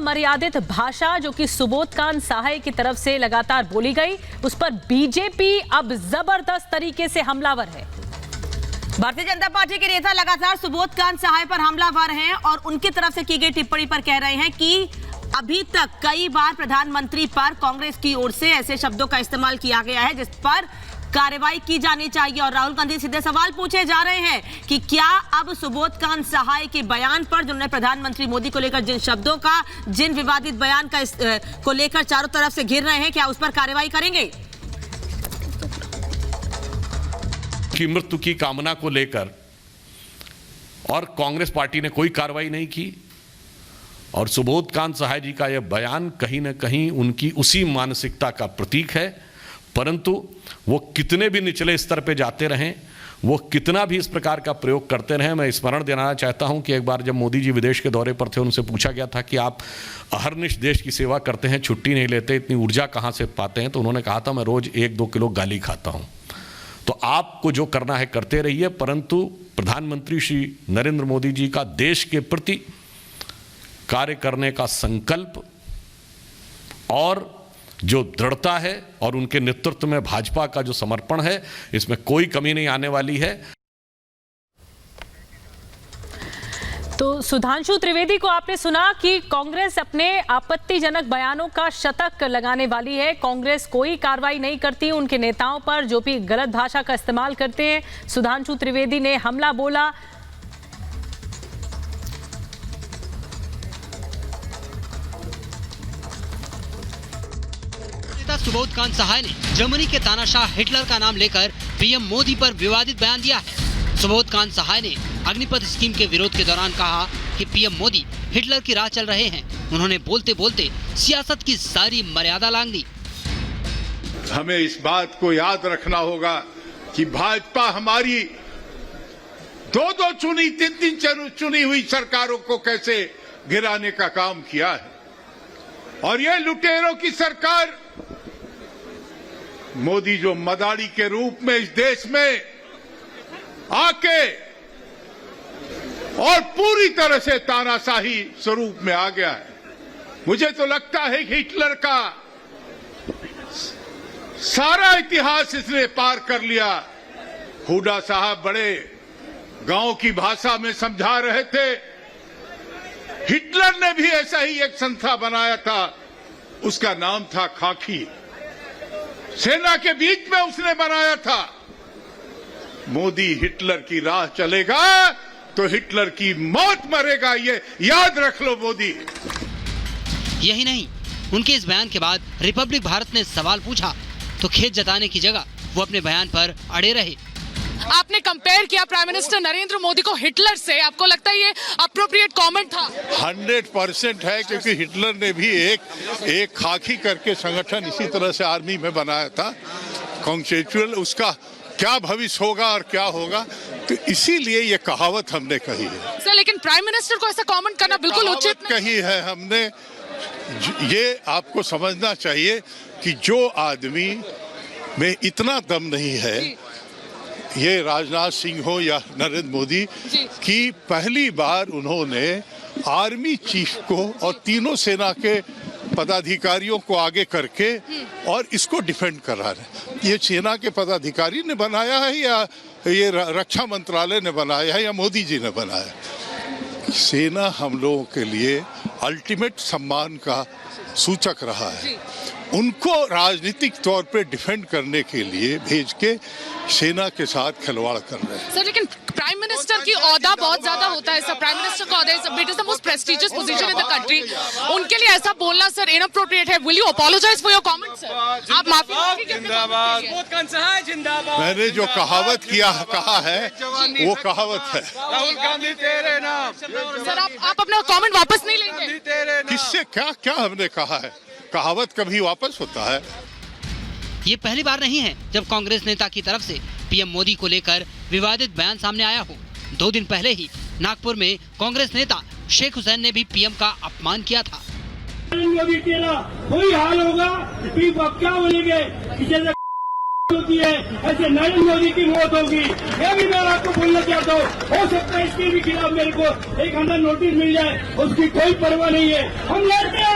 अमर्यादित भाषा जो कि सुबोध कांत सहाय की तरफ से लगातार बोली गई, उस पर बीजेपी अब जबरदस्त तरीके से हमलावर है। भारतीय जनता पार्टी के नेता लगातार सुबोध कांत सहाय पर हमलावर हैं और उनकी तरफ से की गई टिप्पणी पर कह रहे हैं कि अभी तक कई बार प्रधानमंत्री पर कांग्रेस की ओर से ऐसे शब्दों का इस्तेमाल किया गया है जिस पर कार्रवाई की जानी चाहिए। और राहुल गांधी सीधे सवाल पूछे जा रहे हैं कि क्या अब सुबोध कांत सहाय के बयान पर, जिन्होंने प्रधानमंत्री मोदी को लेकर जिन शब्दों का, जिन विवादित बयान का को लेकर चारों तरफ से घिर रहे हैं, क्या उस पर कार्रवाई करेंगे? की मृत्यु की कामना को लेकर और कांग्रेस पार्टी ने कोई कार्रवाई नहीं की और सुबोध कांत सहाय जी का यह बयान कहीं न कहीं उनकी उसी मानसिकता का प्रतीक है। परंतु वो कितने भी निचले स्तर पे जाते रहें, वो कितना भी इस प्रकार का प्रयोग करते रहें, मैं स्मरण दिलाना चाहता हूं कि एक बार जब मोदी जी विदेश के दौरे पर थे, उनसे पूछा गया था कि आप अहर्निश देश की सेवा करते हैं, छुट्टी नहीं लेते, इतनी ऊर्जा कहां से पाते हैं? तो उन्होंने कहा था, मैं रोज 1-2 किलो गाली खाता हूं। तो आपको जो करना है करते रहिए, परंतु प्रधानमंत्री श्री नरेंद्र मोदी जी का देश के प्रति कार्य करने का संकल्प और जो दृढ़ता है और उनके नेतृत्व में भाजपा का जो समर्पण है, इसमें कोई कमी नहीं आने वाली है। तो सुधांशु त्रिवेदी को आपने सुना कि कांग्रेस अपने आपत्तिजनक बयानों का शतक लगाने वाली है। कांग्रेस कोई कार्रवाई नहीं करती उनके नेताओं पर जो भी गलत भाषा का इस्तेमाल करते हैं। सुधांशु त्रिवेदी ने हमला बोला। सुबोध कांत सहाय ने जर्मनी के तानाशाह हिटलर का नाम लेकर पीएम मोदी पर विवादित बयान दिया है। सुबोध कांत सहाय ने अग्निपथ स्कीम के विरोध के दौरान कहा कि पीएम मोदी हिटलर की राह चल रहे हैं। उन्होंने बोलते बोलते सियासत की सारी मर्यादा लांघ दी। हमें इस बात को याद रखना होगा कि भाजपा हमारी 2-2 चुनी 3-3 चुनी हुई सरकारों को कैसे गिराने का काम किया है। और ये लुटेरों की सरकार मोदी जो मदारी के रूप में इस देश में आके और पूरी तरह से तानाशाही स्वरूप में आ गया है। मुझे तो लगता है कि हिटलर का सारा इतिहास इसने पार कर लिया। हुडा साहब बड़े गांव की भाषा में समझा रहे थे। हिटलर ने भी ऐसा ही एक संस्था बनाया था, उसका नाम था खाकी। सेना के बीच में उसने बनाया था। मोदी हिटलर की राह चलेगा तो हिटलर की मौत मरेगा, ये याद रख लो मोदी। यही नहीं, उनके इस बयान के बाद रिपब्लिक भारत ने सवाल पूछा तो खेद जताने की जगह वो अपने बयान पर अड़े रहे। आपने कंपेयर किया प्राइम मिनिस्टर नरेंद्र मोदी को हिटलर से, आपको लगता है ये अप्रोप्रिएट कमेंट था? 100% है, क्योंकि हिटलर ने भी एक खाकी करके संगठन इसी तरह से आर्मी में बनाया था, कॉन्सेप्चुअल। उसका क्या भविष्य होगा और क्या होगा, तो इसीलिए ये कहावत हमने कही है। सर, लेकिन प्राइम मिनिस्टर को ऐसा कमेंट करना बिल्कुल उचित नहीं कही है हमने। ये आपको समझना चाहिए कि जो आदमी में इतना दम नहीं है, ये राजनाथ सिंह हो या नरेंद्र मोदी, की पहली बार उन्होंने आर्मी चीफ को और तीनों सेना के पदाधिकारियों को आगे करके और इसको डिफेंड करा रहे। ये सेना के पदाधिकारी ने बनाया है या ये रक्षा मंत्रालय ने बनाया है या मोदी जी ने बनाया? सेना हम लोगों के लिए अल्टीमेट सम्मान का सूचक रहा है। उनको राजनीतिक तौर पे डिफेंड करने के लिए भेज के सेना के साथ खिलवाड़ कर रहे हैं। सर, लेकिन प्राइम मिनिस्टर की ओहदा बहुत ज्यादा होता है। सर, प्राइम मिनिस्टर का ओहदा it is the most prestigious position in the country. उनके लिए ऐसा बोलना सर इनअप्रोप्रिएट है। Will you apologize for your comment sir? आप माफी मांगिए। मैंने जो कहावत कहा है वो कहावत है। राहुल गांधी तेरे नाम। सर, आप अपना कमेंट वापस नहीं लेंगे? किससे क्या हमने कहा है? कहावत कभी वापस होता है? ये पहली बार नहीं है जब कांग्रेस नेता की तरफ से पीएम मोदी को लेकर विवादित बयान सामने आया हो। 2 दिन पहले ही नागपुर में कांग्रेस नेता शेख हुसैन ने भी पीएम का अपमान किया था। मोदी तेरा वही हाल होगा, क्या बोलेंगे? होती है ऐसे नरेंद्र मोदी की मौत होगी। यह भी मैं आपको बोलना चाहता हूँ, हो सकता है इसके भी खिलाफ मेरे को एक अंदर नोटिस मिल जाए, उसकी कोई परवाह नहीं है। हम लड़ते हैं।